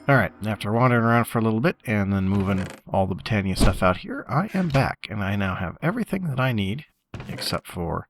Alright, after wandering around for a little bit and then moving all the Britannia stuff out here, I am back, and I now have everything that I need, except for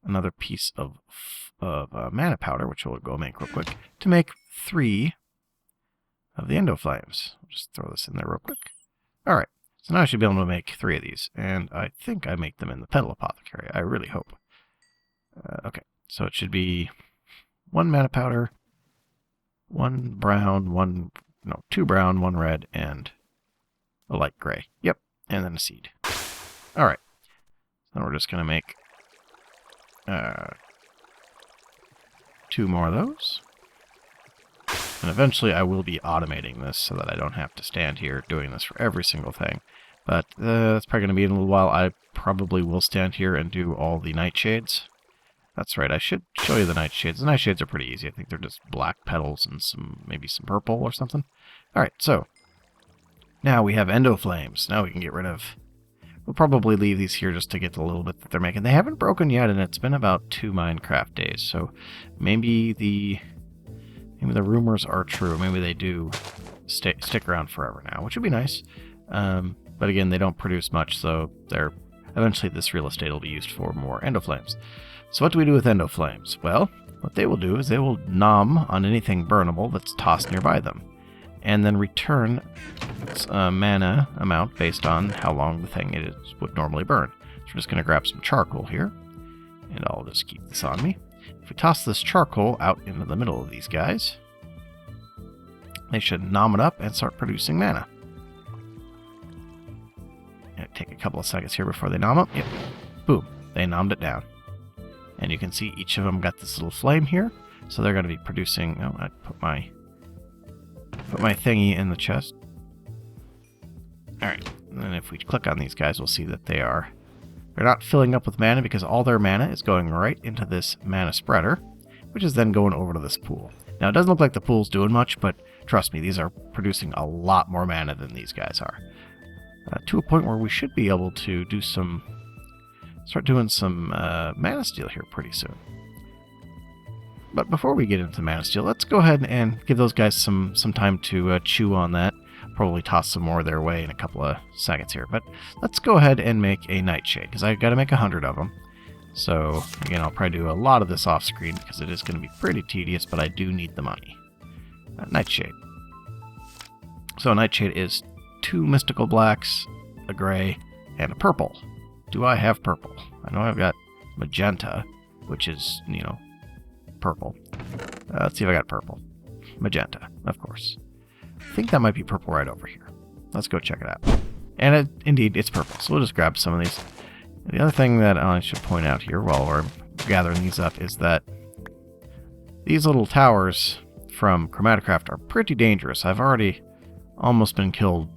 another piece of mana powder, which we'll go make real quick, to make 3 of the endo flames. I'll just throw this in there real quick. Alright, so now I should be able to make 3 of these, and I think I make them in the Petal Apothecary. I really hope. Okay, so it should be 1 mana powder, 1 brown, 2 brown, 1 red, and a light gray. Yep, and then a seed. Alright, so we're just going to make 2 more of those. And eventually I will be automating this so that I don't have to stand here doing this for every single thing. But that's probably going to be in a little while. I probably will stand here and do all the nightshades. That's right, I should show you the nightshades. The nightshades are pretty easy. I think they're just black petals and maybe some purple or something. Alright, so now we have endo flames. Now we can get rid of... We'll probably leave these here just to get the little bit that they're making. They haven't broken yet, and it's been about 2 Minecraft days, so maybe the rumors are true. Maybe they do stick around forever now, which would be nice. But again, they don't produce much, so eventually this real estate will be used for more endo flames. So what do we do with endo flames? Well, what they will do is they will nom on anything burnable that's tossed nearby them, and then return mana amount based on how long the thing would normally burn. So we're just going to grab some charcoal here, and I'll just keep this on me. If we toss this charcoal out into the middle of these guys, they should nom it up and start producing mana. It'll take a couple of seconds here before they nom up. Yep. Boom. They nommed it down. And you can see each of them got this little flame here, so they're going to be producing... Oh, I put my thingy in the chest. Alright, and then if we click on these guys, we'll see that they're not filling up with mana because all their mana is going right into this mana spreader, which is then going over to this pool. Now, it doesn't look like the pool's doing much, but trust me, these are producing a lot more mana than these guys are. To a point where we should be able to start doing some Manasteel here pretty soon. But before we get into Manasteel, let's go ahead and give those guys some time to chew on that. Probably toss some more their way in a couple of seconds here. But let's go ahead and make a nightshade, because I've got to make 100 of them. So, again, I'll probably do a lot of this off-screen, because it is going to be pretty tedious, but I do need the money. Nightshade. So a nightshade is 2 mystical blacks, a gray, and a purple. Do I have purple? I know I've got magenta, which is, purple. Let's see if I got purple. Magenta, of course. I think that might be purple right over here. Let's go check it out. And indeed, it's purple, so we'll just grab some of these. The other thing that I should point out here while we're gathering these up is that these little towers from Chromatocraft are pretty dangerous. I've already almost been killed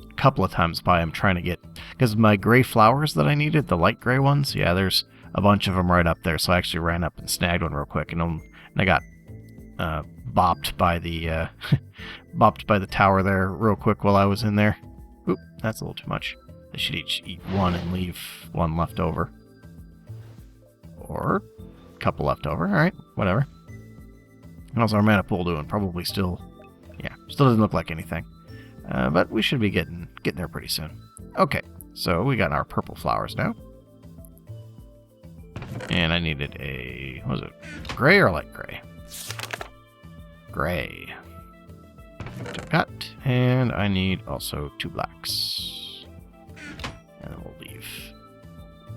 a couple of times by them trying to get... Because my gray flowers that I needed, the light gray ones, yeah, there's a bunch of them right up there, so I actually ran up and snagged one real quick, and I got bopped by the tower there real quick while I was in there. Oop, that's a little too much. They should each eat one and leave one left over. Or a couple left over. Alright, whatever. How's our mana pool doing? Probably still doesn't look like anything. But we should be getting there pretty soon. Okay, so we got our purple flowers now. And I needed what was it? Gray or light gray? Gray. Which I've got. And I need also 2 blacks. And then we'll leave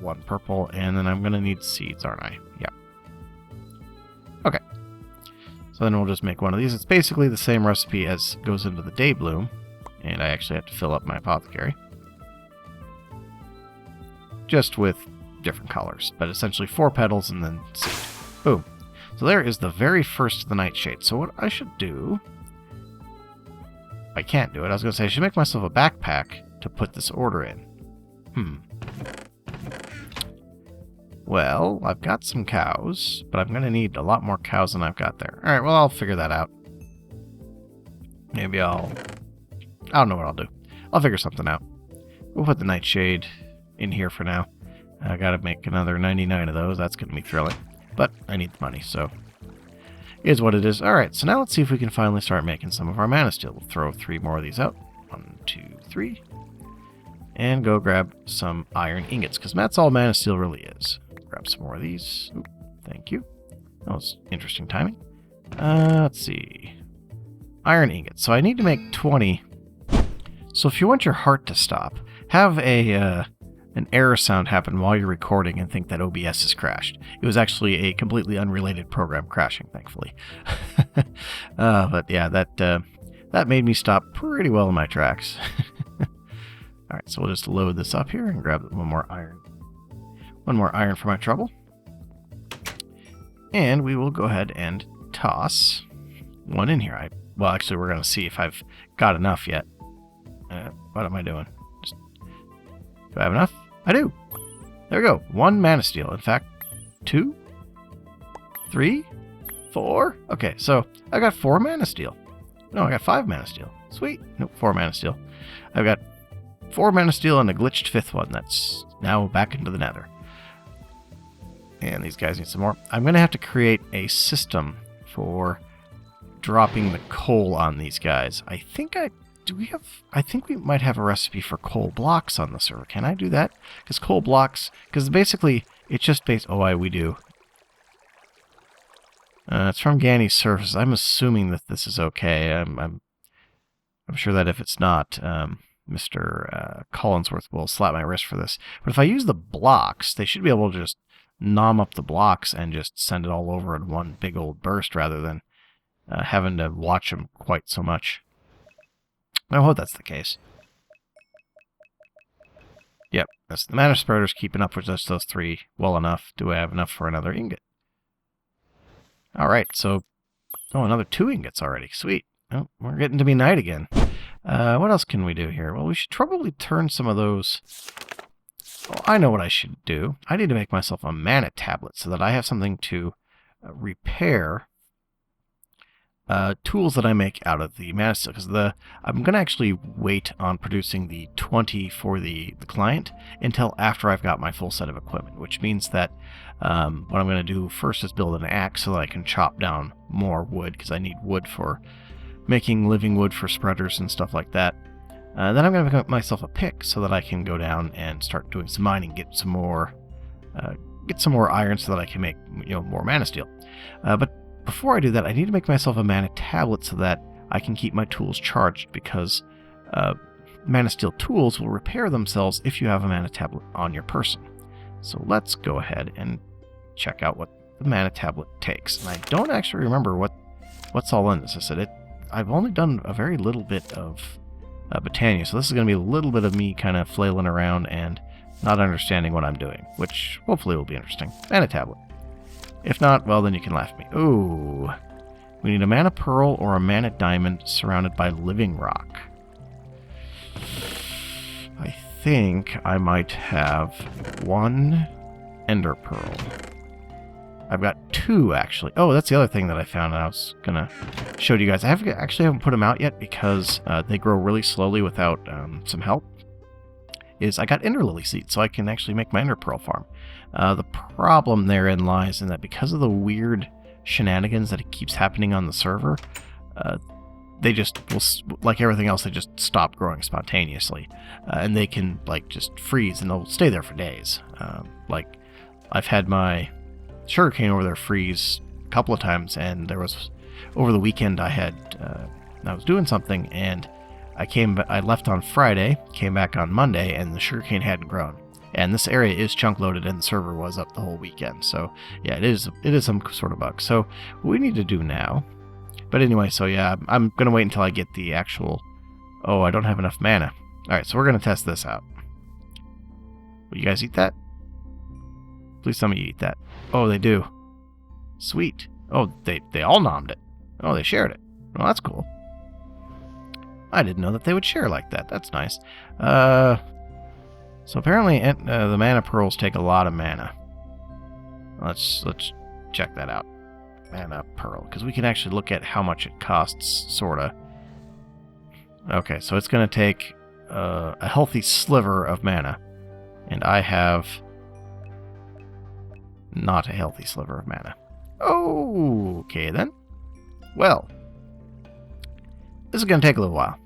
1 purple. And then I'm going to need seeds, aren't I? Yeah. Okay. So then we'll just make one of these. It's basically the same recipe as goes into the Day Bloom. And I actually have to fill up my apothecary. Just with different colors, but essentially 4 petals and then seed. Boom. So there is the very first of the nightshade. So what I should do... I can't do it. I was going to say I should make myself a backpack to put this order in. Well, I've got some cows, but I'm going to need a lot more cows than I've got there. Alright, well, I'll figure that out. Maybe I don't know what I'll do. I'll figure something out. We'll put the nightshade in here for now. I gotta make another 99 of those. That's gonna be thrilling. But I need the money, so... is what it is. Alright, so now let's see if we can finally start making some of our Manasteel. We'll throw 3 more of these out. 1, 2, 3. And go grab some iron ingots, because that's all Manasteel really is. Grab some more of these. Oop, thank you. That was interesting timing. Let's see. Iron ingots. So I need to make 20. So if you want your heart to stop, have an error sound happen while you're recording and think that OBS has crashed. It was actually a completely unrelated program crashing, thankfully. But yeah, that made me stop pretty well in my tracks. Alright, so we'll just load this up here and grab one more iron. One more iron for my trouble. And we will go ahead and toss one in here. Well, actually, we're going to see if I've got enough yet. What am I doing? Do I have enough? I do. There we go. 1 Manasteel. In fact, 2, 3, 4. Okay, so I got 4 Manasteel. No, I got 5 Manasteel. Sweet. Nope, 4 Manasteel. I've got 4 Manasteel and a glitched 5th one. That's now back into the nether. And these guys need some more. I'm going to have to create a system for dropping the coal on these guys. I think we might have a recipe for coal blocks on the server. Can I do that? Because coal blocks, because basically it's just based. Oh, we do. It's from Ganny's Surface. I'm assuming that this is okay. I'm sure that if it's not, Mr. Collinsworth will slap my wrist for this. But if I use the blocks, they should be able to just nom up the blocks and just send it all over in one big old burst rather than having to watch them quite so much. I hope that's the case. Yep, that's the mana spreader's keeping up with just those 3 well enough. Do I have enough for another ingot? Alright, so... Oh, another 2 ingots already. Sweet. Oh, we're getting to be night again. What else can we do here? Well, we should probably turn some of those... Oh, I know what I should do. I need to make myself a mana tablet so that I have something to repair tools that I make out of the Manasteel, because I'm going to actually wait on producing the 20 for the client until after I've got my full set of equipment, which means that what I'm going to do first is build an axe so that I can chop down more wood, because I need wood for making living wood for spreaders and stuff like that. Then I'm going to make myself a pick so that I can go down and start doing some mining, get some more iron so that I can make more Manasteel. But before I do that, I need to make myself a mana tablet so that I can keep my tools charged, because Manasteel tools will repair themselves if you have a mana tablet on your person. So let's go ahead and check out what the mana tablet takes. And I don't actually remember what's all in this. I said I've only done a very little bit of Botania, so this is going to be a little bit of me kind of flailing around and not understanding what I'm doing, which hopefully will be interesting. Mana tablet. If not, well, then you can laugh at me. Ooh. We need a mana pearl or a mana diamond surrounded by living rock. I think I might have 1 ender pearl. I've got 2, actually. Oh, that's the other thing that I found I was going to show you guys. I actually haven't put them out yet because they grow really slowly without some help. I got ender lily seeds, so I can actually make my ender pearl farm. The problem therein lies in that because of the weird shenanigans that it keeps happening on the server, they just will, like everything else, they just stop growing spontaneously, and they can just freeze and they'll stay there for days. I've had my sugarcane over there freeze a couple of times, and there was over the weekend I was doing something and I left on Friday, came back on Monday, and the sugarcane hadn't grown. And this area is chunk loaded, and the server was up the whole weekend. So yeah, it is some sort of bug. So what we need to do now. But anyway, so yeah, I'm gonna wait until I get the actual. Oh, I don't have enough mana. All right, so we're gonna test this out. Will you guys eat that? Please tell me you eat that. Oh, they do. Sweet. Oh, they all nommed it. Oh, they shared it. Well, that's cool. I didn't know that they would share like that. That's nice. So apparently the mana pearls take a lot of mana. Let's check that out. Mana pearl, because we can actually look at how much it costs, sorta. Okay, so it's going to take a healthy sliver of mana, and I have not a healthy sliver of mana. Oh, okay then. Well, this is going to take a little while.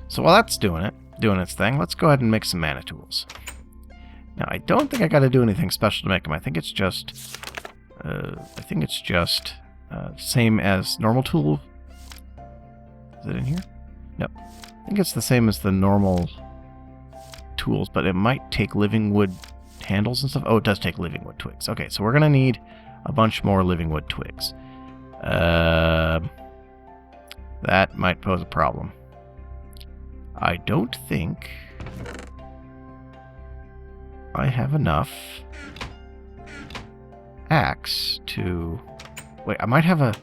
So while that's doing its thing, let's go ahead and make some mana tools. Now, I don't think I got to do anything special to make them. I think it's just same as normal tool. Is it in here? No. I think it's the same as the normal tools, but it might take living wood handles and stuff. Oh, it does take living wood twigs. Okay, so we're going to need a bunch more living wood twigs. That might pose a problem. I don't think I have enough axe to... Wait, I might have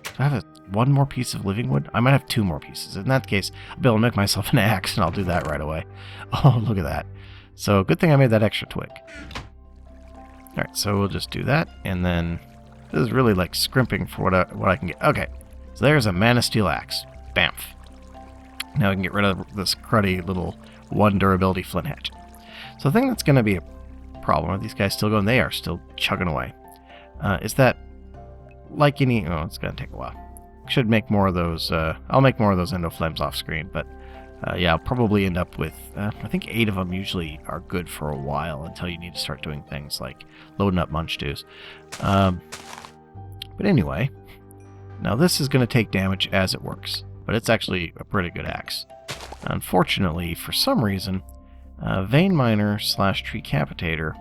one more piece of living wood? I might have 2 more pieces. In that case, I'll be able to make myself an axe, and I'll do that right away. Oh, look at that. So, good thing I made that extra twig. Alright, so we'll just do that, and then... This is really like scrimping for what I can get. Okay, so there's a Manasteel axe. Bamf. Now we can get rid of this cruddy little 1 durability flint hatchet. So the thing that's going to be a problem, are these guys still going? They are still chugging away. Is that like any... Oh, it's going to take a while. Should make more of those... I'll make more of those endo flames off screen, but yeah, I'll probably end up with... I think 8 of them usually are good for a while until you need to start doing things like loading up munch stews. But anyway, now this is going to take damage as it works, but it's actually a pretty good axe. Unfortunately, for some reason, Vein Miner / Treecapitator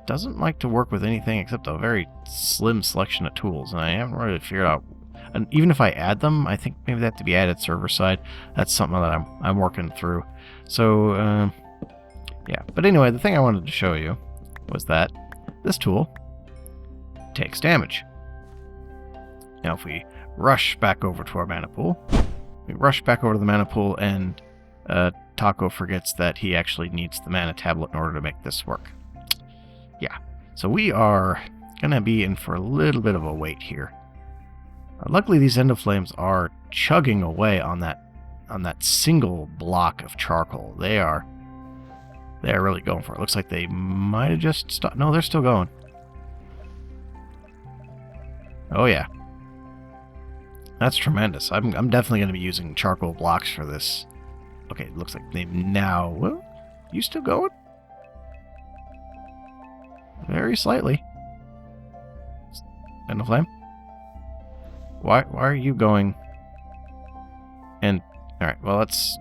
doesn't like to work with anything except a very slim selection of tools, and I haven't really figured out. And even if I add them, I think maybe they have to be added server side. That's something that I'm working through. So yeah. But anyway, the thing I wanted to show you was that this tool takes damage. Now, if we rush back over to our mana pool, we rush back over to the mana pool, and Taco forgets that he actually needs the mana tablet in order to make this work. Yeah, so we are going to be in for a little bit of a wait here. Luckily, these endoflames are chugging away on that single block of charcoal. They are really going for it. Looks like they might have just stopped. No, they're still going. Oh yeah. That's tremendous. I'm definitely going to be using charcoal blocks for this. Okay, it looks like they've now... Well, you still going? Very slightly. End of flame? Why are you going? And... Alright, well, let's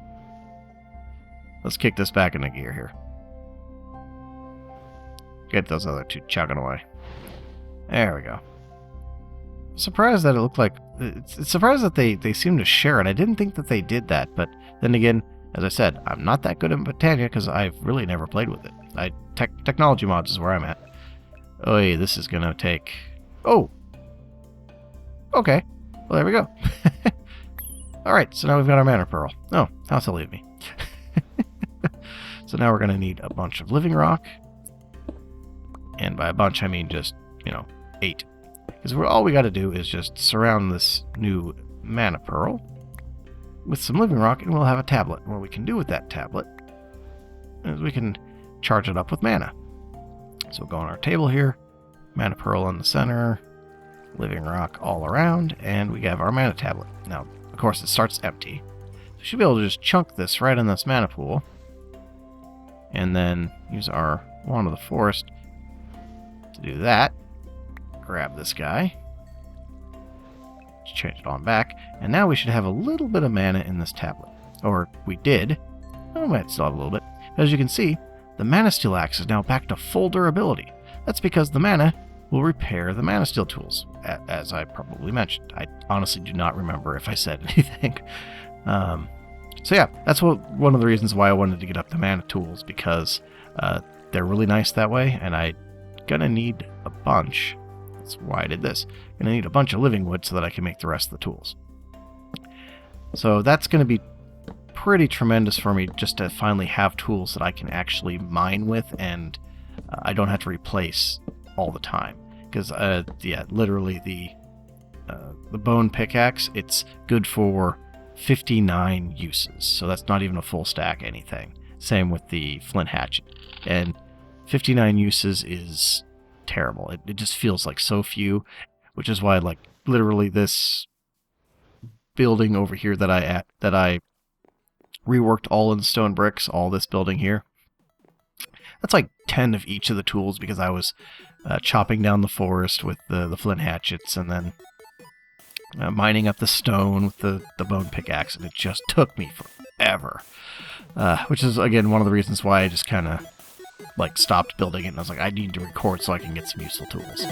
kick this back into gear here. Get those other 2 chugging away. There we go. Surprised that it looked like... It's surprised that they seem to share it. I didn't think that they did that, but then again, as I said, I'm not that good at Botania because I've really never played with it. Technology mods is where I'm at. Oh, yeah, this is going to take... Oh! Okay. Well, there we go. Alright, so now we've got our mana pearl. Oh, how silly of me. So now we're going to need a bunch of living rock. And by a bunch, I mean just, 8. Because all we got to do is just surround this new mana pearl with some living rock, and we'll have a tablet. And what we can do with that tablet is we can charge it up with mana. So we'll go on our table here, mana pearl in the center, living rock all around, and we have our mana tablet. Now, of course, it starts empty. We should be able to just chunk this right in this mana pool, and then use our Wand of the Forest to do that. Grab this guy. Just change it on back. And now we should have a little bit of mana in this tablet. Or we did. Oh, we might still have a little bit. But as you can see, the Manasteel axe is now back to full durability. That's because the mana will repair the Manasteel tools, as I probably mentioned. I honestly do not remember if I said anything. So yeah, that's one of the reasons why I wanted to get up the mana tools, because they're really nice that way, and I'm gonna need a bunch. That's why I did this. I'm going to need a bunch of living wood so that I can make the rest of the tools. So that's going to be pretty tremendous for me, just to finally have tools that I can actually mine with, and I don't have to replace all the time. Because, yeah, literally the bone pickaxe, it's good for 59 uses. So that's not even a full stack anything. Same with the flint hatchet. And 59 uses is... terrible. It just feels like so few, which is why, like, literally this building over here that I reworked all in stone bricks, all this building here. That's like 10 of each of the tools because I was chopping down the forest with the flint hatchets and then mining up the stone with the bone pickaxe, and it just took me forever. Which is, again, one of the reasons why I just kind of like stopped building it, and I was like, I need to record so I can get some useful tools.